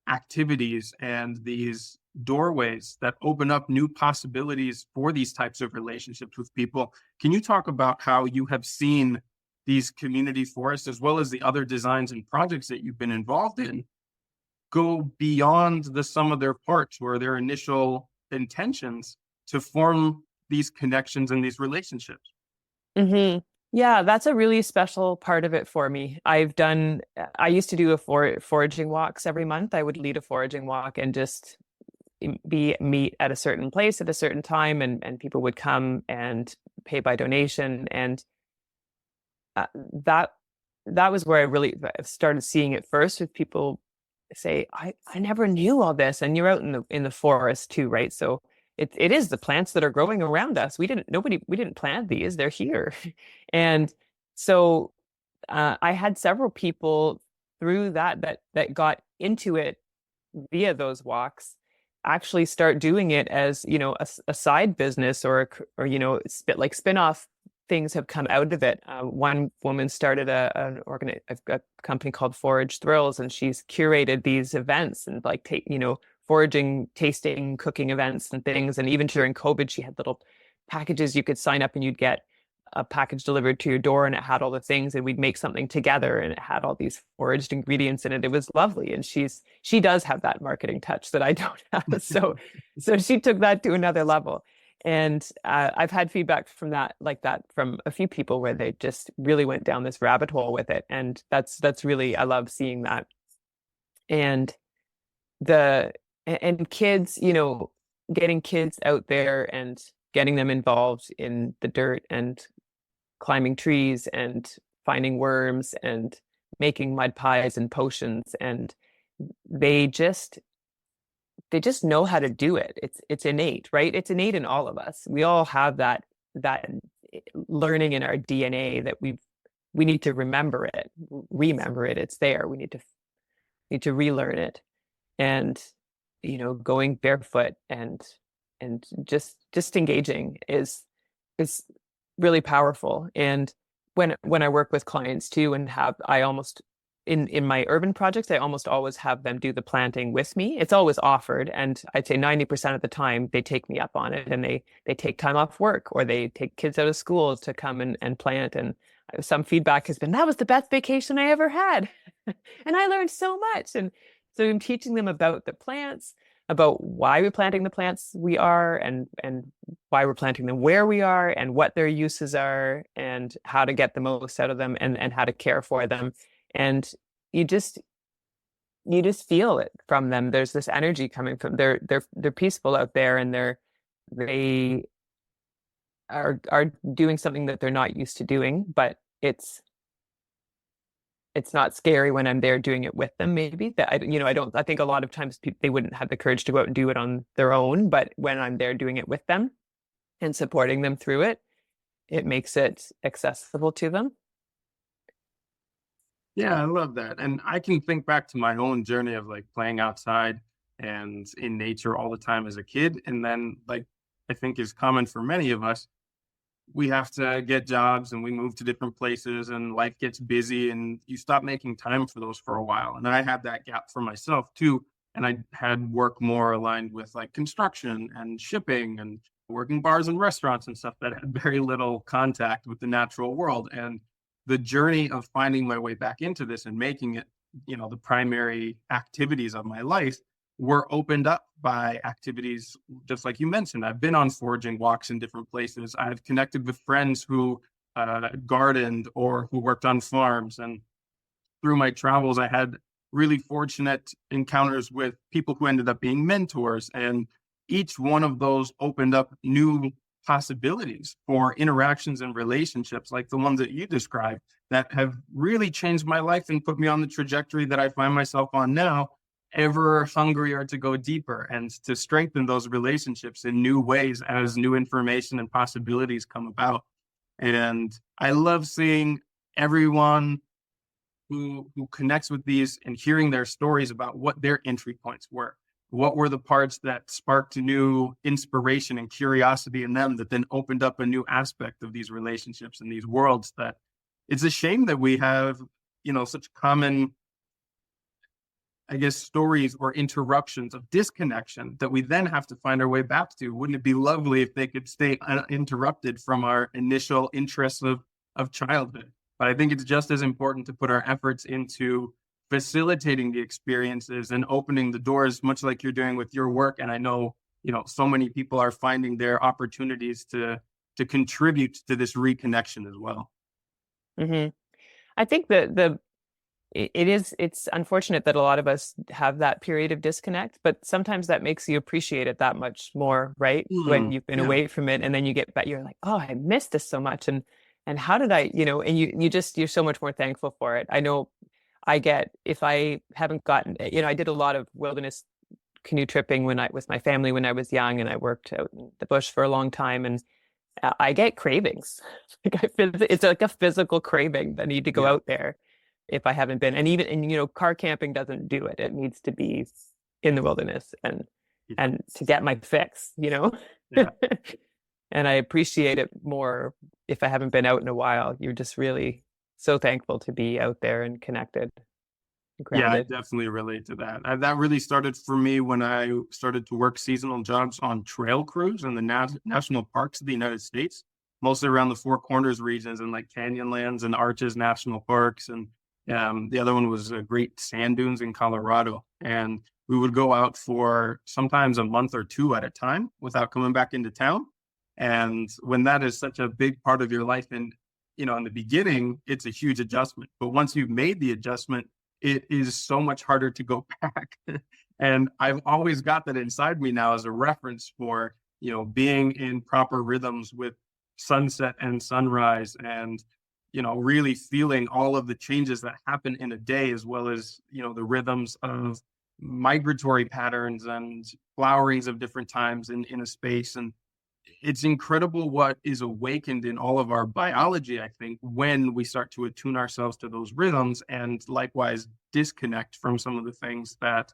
activities and these doorways that open up new possibilities for these types of relationships with people. Can you talk about how you have seen these community forests, as well as the other designs and projects that you've been involved in, go beyond the sum of their parts or their initial intentions to form these connections and these relationships? Mm-hmm. Yeah, that's a really special part of it for me. I used to do foraging walks every month. I would lead a foraging walk and just meet at a certain place at a certain time, and people would come and pay by donation. And that was where I really started seeing it first, with people say, I never knew all this. And you're out in the forest too, right? So it is the plants that are growing around us. We didn't plant these, they're here. And so I had several people through that got into it via those walks actually start doing it as, a side business, or spin-off things have come out of it. One woman started a company called Forage Thrills, and she's curated these events and foraging, tasting, cooking events and things. And even during COVID, she had little packages you could sign up and you'd get a package delivered to your door, and it had all the things, and we'd make something together, and it had all these foraged ingredients in it. It was lovely. And she does have that marketing touch that I don't have. So she took that to another level. And I've had feedback from that from a few people, where they just really went down this rabbit hole with it. And that's really, I love seeing that. And kids, getting kids out there and getting them involved in the dirt and climbing trees and finding worms and making mud pies and potions. And they just know how to do it. It's innate, right? It's innate in all of us. We all have that learning in our DNA that we need to remember it. It's there. We need to relearn it. And going barefoot and just engaging is really powerful. And when I work with clients too, and in my urban projects, I almost always have them do the planting with me. It's always offered, and I'd say 90% of the time they take me up on it, and they take time off work, or they take kids out of school to come and plant. And some feedback has been, that was the best vacation I ever had. And I learned so much. And so I'm teaching them about the plants, about why we're planting the plants we are, and why we're planting them where we are, and what their uses are, and how to get the most out of them, and how to care for them. And you just feel it from them. There's this energy coming from they're peaceful out there, and they are doing something that they're not used to doing, but it's not scary when I'm there doing it with them. Maybe that I think a lot of times they wouldn't have the courage to go out and do it on their own, but when I'm there doing it with them and supporting them through it, it makes it accessible to them. Yeah, I love that. And I can think back to my own journey of playing outside and in nature all the time as a kid. And then I think is common for many of us, we have to get jobs and we move to different places and life gets busy and you stop making time for those for a while. And I had that gap for myself too. And I had work more aligned with construction and shipping and working bars and restaurants and stuff that had very little contact with the natural world. And the journey of finding my way back into this and making it, the primary activities of my life were opened up by activities, just like you mentioned. I've been on foraging walks in different places. I've connected with friends who gardened or who worked on farms. And through my travels, I had really fortunate encounters with people who ended up being mentors. And each one of those opened up new possibilities for interactions and relationships like the ones that you described that have really changed my life and put me on the trajectory that I find myself on now. ever hungrier to go deeper and to strengthen those relationships in new ways as new information and possibilities come about. And I love seeing everyone who connects with these and hearing their stories about what their entry points were. What were the parts that sparked new inspiration and curiosity in them that then opened up a new aspect of these relationships and these worlds that it's a shame that we have, such common, I guess, stories or interruptions of disconnection that we then have to find our way back to. Wouldn't it be lovely if they could stay uninterrupted from our initial interests of childhood? But I think it's just as important to put our efforts into facilitating the experiences and opening the doors, much like you're doing with your work. And I know, so many people are finding their opportunities to contribute to this reconnection as well. Mm-hmm. I think that it's unfortunate that a lot of us have that period of disconnect, but sometimes that makes you appreciate it that much more, right? When you've been away from it, and then you get back, you're like, oh, I missed this so much, and how did I, and you're so much more thankful for it. I know I get, if I haven't gotten, I did a lot of wilderness canoe tripping with my family when I was young, and I worked out in the bush for a long time, and I get cravings. It's like a physical craving that I need to go out there if I haven't been. And car camping doesn't do it. It needs to be in the wilderness and to get my fix, Yeah. And I appreciate it more if I haven't been out in a while. You're just really so thankful to be out there and connected. Yeah, I definitely relate to that. That really started for me when I started to work seasonal jobs on trail crews in the national parks of the United States, mostly around the Four Corners regions and like Canyonlands and Arches National Parks. And the other one was Great Sand Dunes in Colorado. And we would go out for sometimes a month or two at a time without coming back into town. And when that is such a big part of your life, and, in the beginning, it's a huge adjustment. But once you've made the adjustment, it is so much harder to go back. And I've always got that inside me now as a reference for, being in proper rhythms with sunset and sunrise and, really feeling all of the changes that happen in a day, as well as, the rhythms of migratory patterns and flowerings of different times in a space. And it's incredible what is awakened in all of our biology, I think, when we start to attune ourselves to those rhythms and likewise disconnect from some of the things that,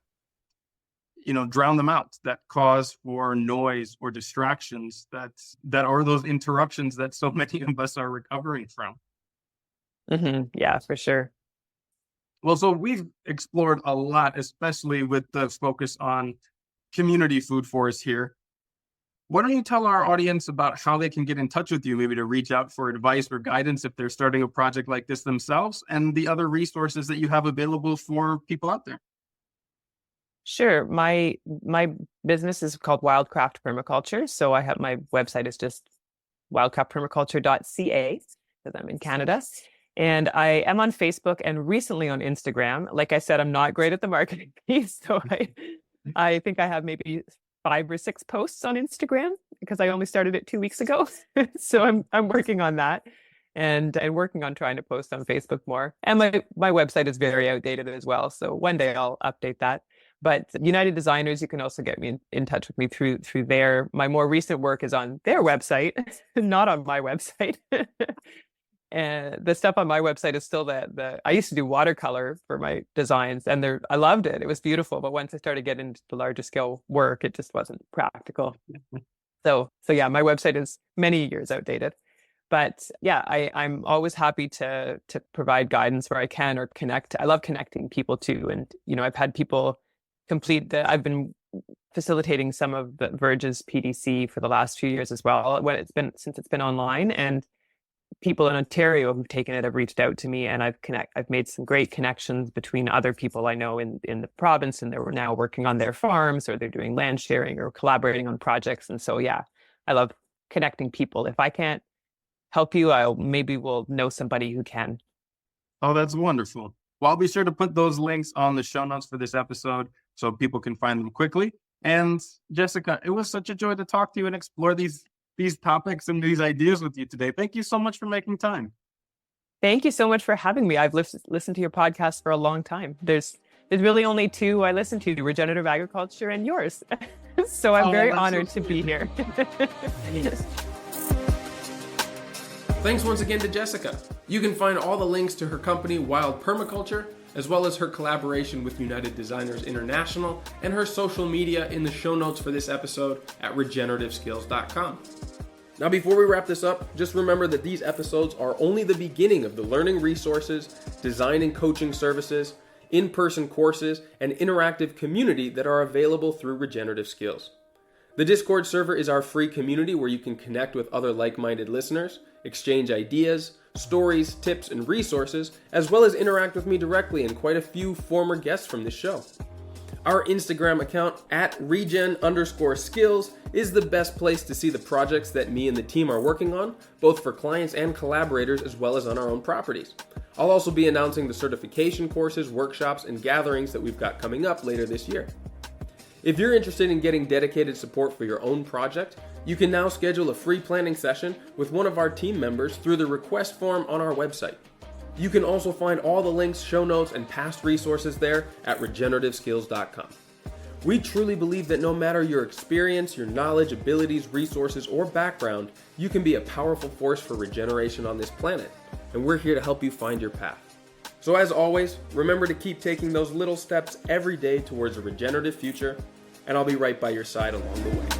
drown them out, that cause for noise or distractions that are those interruptions that so many of us are recovering from. Mm-hmm. Yeah, for sure. Well, so we've explored a lot, especially with the focus on community food forests here. Why don't you tell our audience about how they can get in touch with you, maybe to reach out for advice or guidance if they're starting a project like this themselves, and the other resources that you have available for people out there? Sure. My business is called Wildcraft Permaculture. So I have, my website is just wildcraftpermaculture.ca, because I'm in Canada. And I am on Facebook and recently on Instagram. Like I said, I'm not great at the marketing piece. So I think I have maybe 5 or 6 posts on Instagram because I only started it 2 weeks ago. So I'm working on that and working on trying to post on Facebook more. And my website is very outdated as well. So one day I'll update that. But United Designers, you can also get me in touch with me through there. My more recent work is on their website, not on my website. And the stuff on my website is still I used to do watercolor for my designs, and I loved it. It was beautiful. But once I started getting into the larger scale work, it just wasn't practical. So yeah, my website is many years outdated. But yeah, I'm always happy to provide guidance where I can, or connect. I love connecting people too. And, I've had people I've been facilitating some of the Verge's PDC for the last few years as well, since it's been online. And people in Ontario who've taken it have reached out to me, and I've made some great connections between other people I know in the province, and they're now working on their farms, or they're doing land sharing or collaborating on projects. And so, yeah, I love connecting people. If I can't help you, maybe we'll know somebody who can. Oh, that's wonderful. Well, I'll be sure to put those links on the show notes for this episode so people can find them quickly. And Jessica, it was such a joy to talk to you and explore these topics and these ideas with you today. Thank you so much for making time. Thank you so much for having me. I've listened to your podcast for a long time. There's there's really only two I listen to: Regenerative Agriculture and yours. So I'm very honored to be here. Thanks once again to Jessica. You can find all the links to her company, Wild Permaculture, as well as her collaboration with United Designers International and her social media in the show notes for this episode at regenerativeskills.com. Now, before we wrap this up, just remember that these episodes are only the beginning of the learning resources, design and coaching services, in-person courses, and interactive community that are available through Regenerative Skills. The Discord server is our free community where you can connect with other like-minded listeners, exchange ideas, stories, tips, and resources, as well as interact with me directly and quite a few former guests from this show. Our Instagram account at regen_skills is the best place to see the projects that me and the team are working on, both for clients and collaborators, as well as on our own properties. I'll also be announcing the certification courses, workshops, and gatherings that we've got coming up later this year. If you're interested in getting dedicated support for your own project, you can now schedule a free planning session with one of our team members through the request form on our website. You can also find all the links, show notes, and past resources there at regenerativeskills.com. We truly believe that no matter your experience, your knowledge, abilities, resources, or background, you can be a powerful force for regeneration on this planet, and we're here to help you find your path. So as always, remember to keep taking those little steps every day towards a regenerative future, and I'll be right by your side along the way.